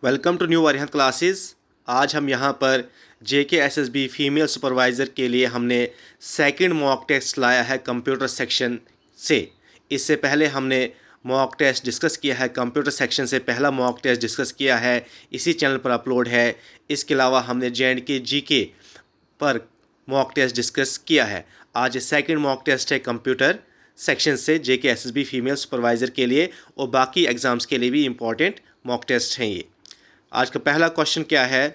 Welcome to new वरिहंत classes. आज हम यहाँ पर JKSSB फीमेल सुपरवाइज़र के लिए हमने सेकंड मॉक टेस्ट लाया है कंप्यूटर सेक्शन से। इससे पहले हमने मॉक टेस्ट डिस्कस किया है, कंप्यूटर सेक्शन से पहला मॉक टेस्ट डिस्कस किया है, इसी चैनल पर अपलोड है। इसके अलावा हमने J&K GK पर मॉक टेस्ट डिस्कस किया है। आज सेकंड मॉक टेस्ट है कंप्यूटर सेक्शन से JKSSB फीमेल सुपरवाइज़र के लिए, और बाकी एग्ज़ाम्स के लिए भी इम्पॉर्टेंट मॉक टेस्ट हैं ये। आज का पहला क्वेश्चन क्या है?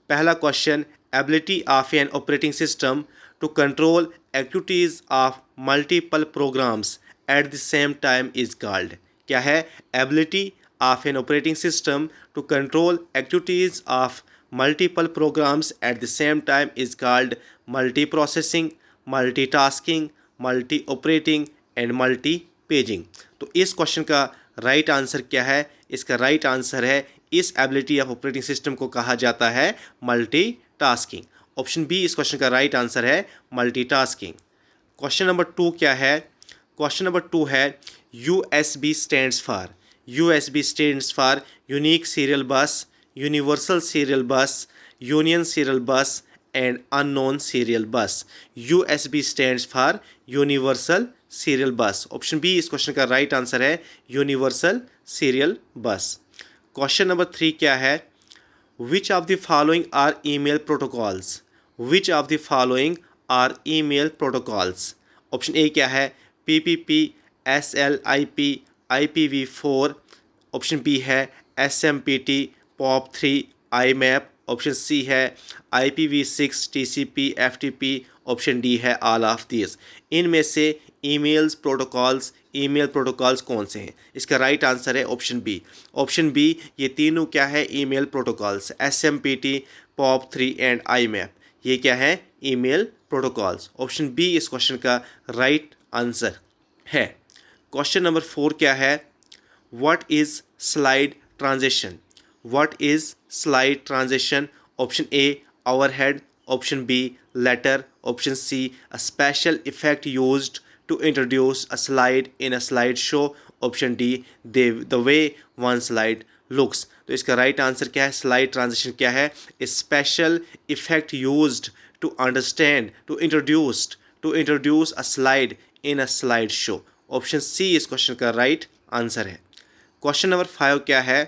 पहला question, ability of an operating system to control activities of multiple programs at the same time is called. क्या है? Ability of an operating system to control activities of multiple programs at the same time is called multi processing, multi tasking, multi operating and multi paging. तो इस question का right answer क्या है? इसका right answer है, इस ability of operating system को कहा जाता है मल्टीटास्किंग। ऑप्शन बी इस क्वेश्चन का राइट आंसर है, मल्टीटास्किंग। क्वेश्चन नंबर 2 क्या है? क्वेश्चन नंबर 2 है, USB stands for. USB stands for unique serial bus, universal serial bus, union serial bus and unknown serial bus. USB stands for universal serial bus. Option B इस question का right answer है, universal serial bus. Question number 3 क्या है? Which of the following are email protocols? Which of the following are email protocols? Option A क्या है? PPP, SLIP, IPv4। Option B है SMPT, POP3, IMAP। Option C है IPv6, TCP, FTP। Option D है all of this. इनमें से email protocols कौन से हैं? इसका राइट आंसर है ऑप्शन बी। ऑप्शन बी, ये तीनों क्या है? Email protocols, SMPT, POP3 and IMAP। ये क्या है? Email protocols. ऑप्शन बी इस क्वेश्चन का राइट आंसर है। क्वेश्चन नंबर 4 क्या है? What is slide transition? What is slide transition? Option A overhead, option B letter, option C a special effect used to introduce a slide in a slideshow, option D the way one slide looks। तो इसका right answer क्या है? Slide transition क्या है? Special effect used to understand to introduce a slide in a slide show. Option C इस question का right answer है। Question number 5 क्या है?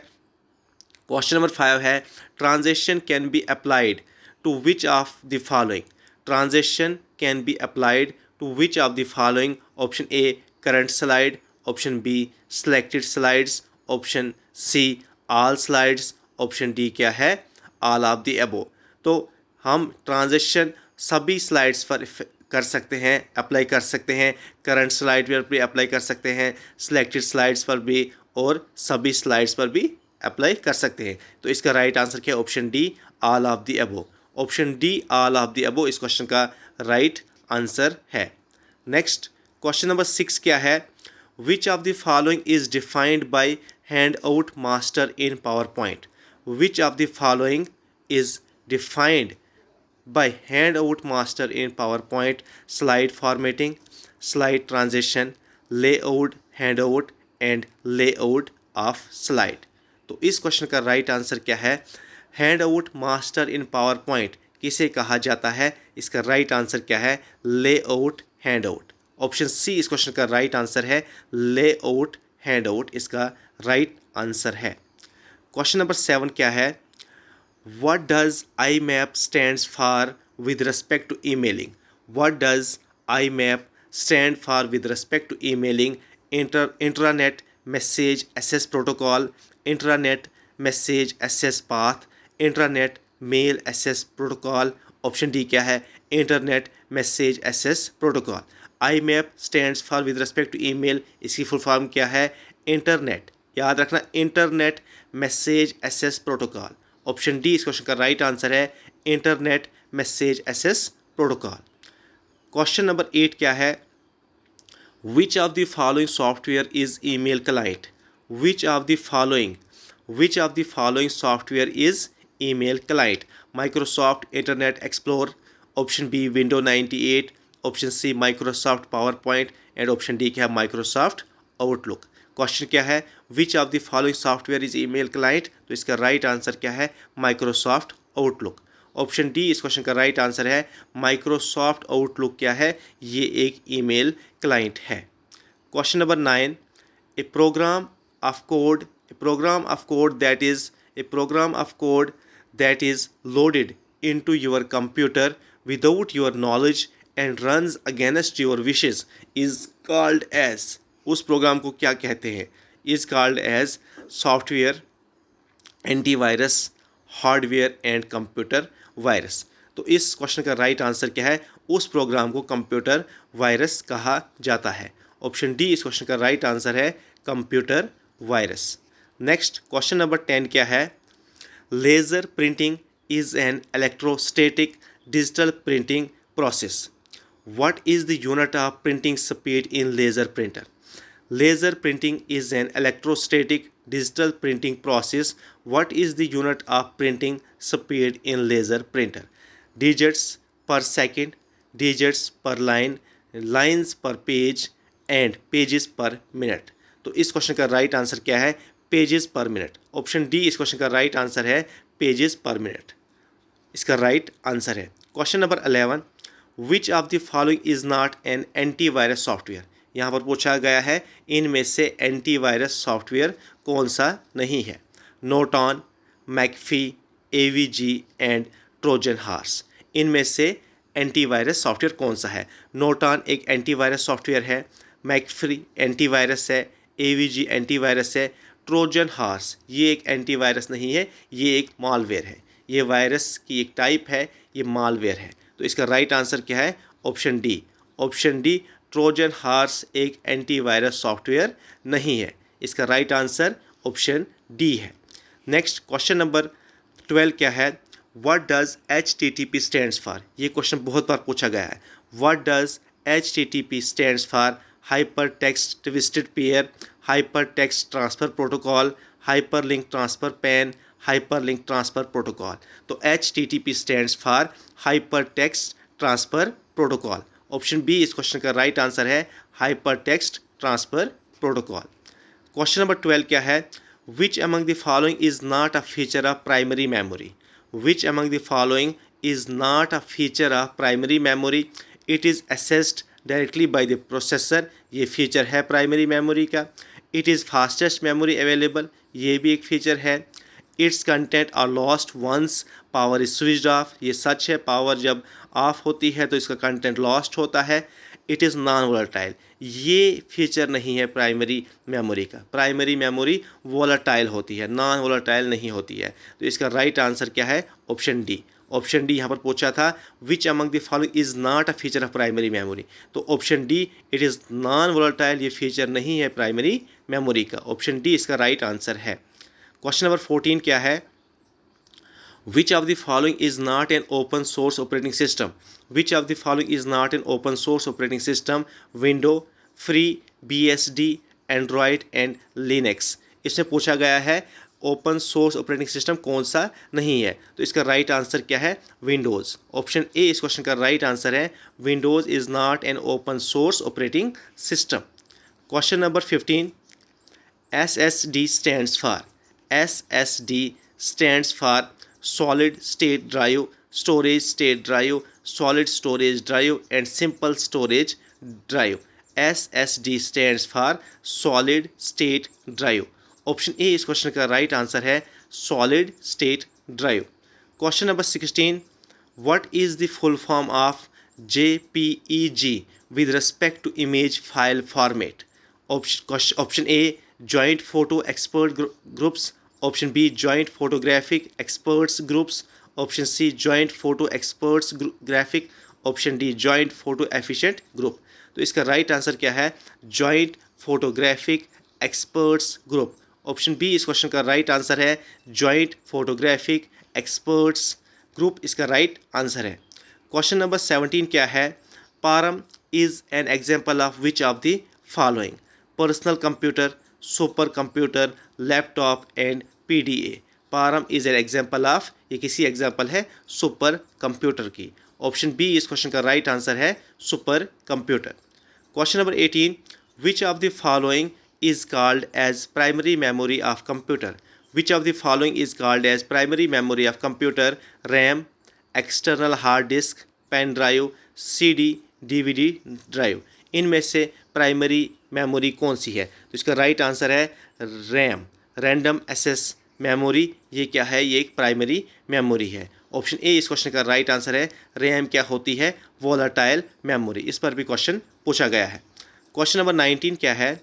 क्वेश्चन नंबर 5 है, transition can be applied to which of the following? Transition can be applied to which of the following? Option A current slide, option B selected slides, option C all slides, option D क्या है? All of the above. तो हम transition सभी slides पर कर सकते हैं, apply कर सकते हैं। करंट स्लाइड पर भी अप्लाई कर सकते हैं, सिलेक्टेड स्लाइड्स पर भी, और सभी स्लाइड्स पर भी अप्लाई कर सकते हैं। तो इसका राइट आंसर क्या है? Option D all of the above. Option D all of the above इस क्वेश्चन का राइट आंसर है। नेक्स्ट क्वेश्चन नंबर 6 क्या है? Which of the following is defined by hand out master in power point? Which of the following is defined by handout master in PowerPoint? Slide formatting, slide transition, layout, handout and layout of slide। तो इस question का right answer क्या है? Handout master in PowerPoint किसे कहा जाता है? इसका राइट आंसर क्या है? Layout handout. ऑप्शन सी इस क्वेश्चन का राइट आंसर है, लेआउट हैंडआउट इसका राइट आंसर है। क्वेश्चन नंबर 7 क्या है? What does IMAP stands for with respect to emailing? What does IMAP stand for with respect to emailing? Intranet Message Access Protocol, Intranet Message Access Path, Intranet Mail Access Protocol। Option D क्या है? Internet message access protocol. IMAP stands for with respect to email, इसकी full form क्या है? Internet, याद रखना, internet message access protocol. Option D इस question का right answer है, internet message access protocol. Question number 8 क्या है? Which of the following software is email client? Which of the following software is email client? Microsoft internet explore, option B window 98, option C Microsoft power point and option D क्या है? Microsoft Outlook. Question क्या है, which of the following software is email client, तो इसका right answer क्या है, Microsoft Outlook. Option D इस question का राइट आंसर है, माइक्रोसॉफ्ट आउटलुक क्या है, ये एक ईमेल क्लाइंट है। Question number 9, a program of code that is loaded into your computer without your knowledge and runs against your wishes is called as, उस programme को क्या कहते हैं, is called as software, antivirus, hardware and computer virus. तो इस question का right answer क्या है, उस प्रोग्राम को कंप्यूटर वायरस कहा जाता है। ऑप्शन डी इस क्वेश्चन का राइट आंसर है, computer virus. Next question number 10 क्या है, laser printing is an electrostatic digital printing process. What is the unit of printing speed in laser printer? Laser printing is an electrostatic digital printing process. What is the unit of printing speed in laser printer? Digits per second, digits per line, lines per page and pages per minute. तो इस question का right answer क्या है, pages पर minute. Option D इस question का right answer है, pages पर मिनट इसका राइट आंसर है। Question number 11, which of the following is not N antivirus software. यहाँ पर पूछा गया है इनमें से एंटीवायरस सॉफ्टवेयर कौन सा नहीं है। Norton, McAfee, AVG and Trojan horse, इनमें से एंटीवायरस सॉफ्टवेयर कौन सा है। नोटॉन एक एंटीवायरस सॉफ्टवेयर है, मैकफी एंटीवायरस है, एवीजी एंटीवायरस है, ट्रोजन हॉर्स ये एक एंटीवायरस नहीं है, ये एक मालवेयर है। ये वायरस की एक टाइप है, ये मालवेयर है। तो इसका राइट आंसर क्या है, option D. Option D Trojan horse एक एंटीवायरस सॉफ्टवेयर नहीं है। इसका राइट आंसर ऑप्शन डी है। नेक्स्ट क्वेश्चन नंबर 12 क्या है, what does HTTP stands for. ये क्वेश्चन बहुत बार पूछा गया है। What does HTTP stands for, hyper text twisted pair, hyper text transfer protocol, hyper link transfer pan, hyper link transfer protocol. तो HTTP stands for hyper text transfer protocol. Option B इस question का right answer है, hyper text transfer protocol. Question number 12 क्या है, which among the following is not a feature of primary memory. Which among the following is not a feature of primary memory, it is accessed directly by the processor, ये feature है primary memory का। It is fastest memory available, ये भी एक feature है। Its content are lost once power is switched off, ये सच है, power जब ऑफ होती है तो इसका कंटेंट लॉस्ट होता है। इट इज़ नॉन वोलेटाइल, ये फीचर नहीं है प्राइमरी मेमोरी का। प्राइमरी मेमोरी वोलेटाइल होती है, नॉन वोलेटाइल नहीं होती है। तो इसका राइट आंसर क्या है, ऑप्शन डी। ऑप्शन डी यहाँ पर पूछा था which among the following is not a feature of primary memory, तो option D it is non volatile, ये फीचर नहीं है प्राइमरी मेमोरी का। ऑप्शन डी इसका राइट आंसर है। क्वेश्चन नंबर 14 क्या है, which of the following is not an open source operating system. Which of the following is not an open source operating system, window, free, BSD, android and linux. इसमें पूछा गया है open source operating system कौन सा नहीं है, तो इसका राइट आंसर क्या है, विंडोज़। ऑप्शन ए इस क्वेश्चन का राइट आंसर है, Windows is not an open source operating system. Question number 15, SSD stands for, SSD stands for solid state drive, storage state drive, solid storage drive and simple storage drive. SSD stands for solid state drive. Option A इस question का right answer है, solid state drive. Question number 16, what is the full form of JPEG with respect to image file format. Option A joint photo experts groups, option B joint photographic experts groups, option C joint photo experts graphic, option D joint photo efficient group. तो इसका right answer क्या है, joint photographic experts group. Option B इस question का right answer है, joint photographic experts group इसका right answer है। Question number 17 क्या है, Param is an example of which of the following, personal computer, super computer, laptop and PDA। Param is an example of, ये किसी example है super computer की। Option B इस question का राइट आंसर है, super computer. Question number 18, which of the following is called as primary memory of computer? Which of the following is called as primary memory of computer? RAM, external hard disk, pen drive, CD, DVD drive. इनमें से primary memory कौन सी है? तो इसका right answer है RAM, random access memory. ये क्या है? ये एक प्राइमरी मेमोरी है। ऑप्शन ए इस क्वेश्चन का राइट आंसर है। रैम क्या होती है? Volatile memory. इस पर भी क्वेश्चन पूछा गया है। क्वेश्चन नंबर 19 क्या है?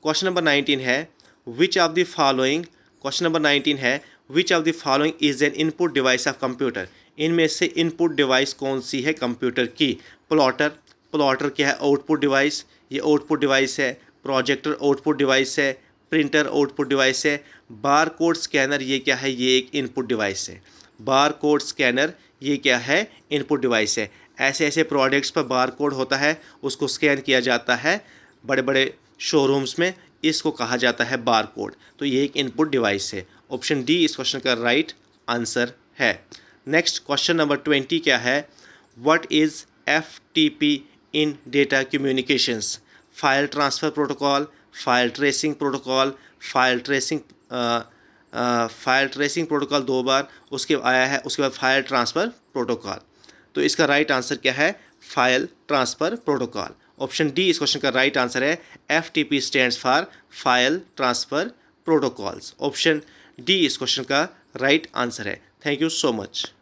क्वेश्चन नंबर 19 है which of the following, question number 19 है which of the following is an input device of computer? इनमें से इनपुट डिवाइस कौन सी है कंप्यूटर की? प्लॉटर, प्लॉटर क्या है? आउटपुट डिवाइस, ये आउटपुट डिवाइस है। प्रोजेक्टर आउटपुट डिवाइस है। प्रिंटर आउटपुट डिवाइस है। बार कोड स्कैनर ये क्या है? ये एक इनपुट डिवाइस है। बार कोड स्कैनर ये क्या है? इनपुट डिवाइस है। ऐसे ऐसे प्रोडक्ट्स पर बार कोड होता है, उसको स्कैन किया जाता है बड़े बड़े शोरूम्स में, इसको कहा जाता है बार कोड। तो ये एक इनपुट डिवाइस है। ऑप्शन डी इस क्वेश्चन का राइट आंसर है। नेक्स्ट क्वेश्चन नंबर 20 क्या है? What is FTP in data communications? File transfer protocol, file tracing protocol, file tracing protocol 2 बार उसके आया है, उसके बाद फाइल ट्रांसफ़र प्रोटोकॉल। तो इसका राइट आंसर क्या है? File transfer protocol. Option D इस क्वेश्चन का राइट आंसर है। FTP stands for file transfer protocols. Option D इस क्वेश्चन का राइट आंसर है। Thank you so much.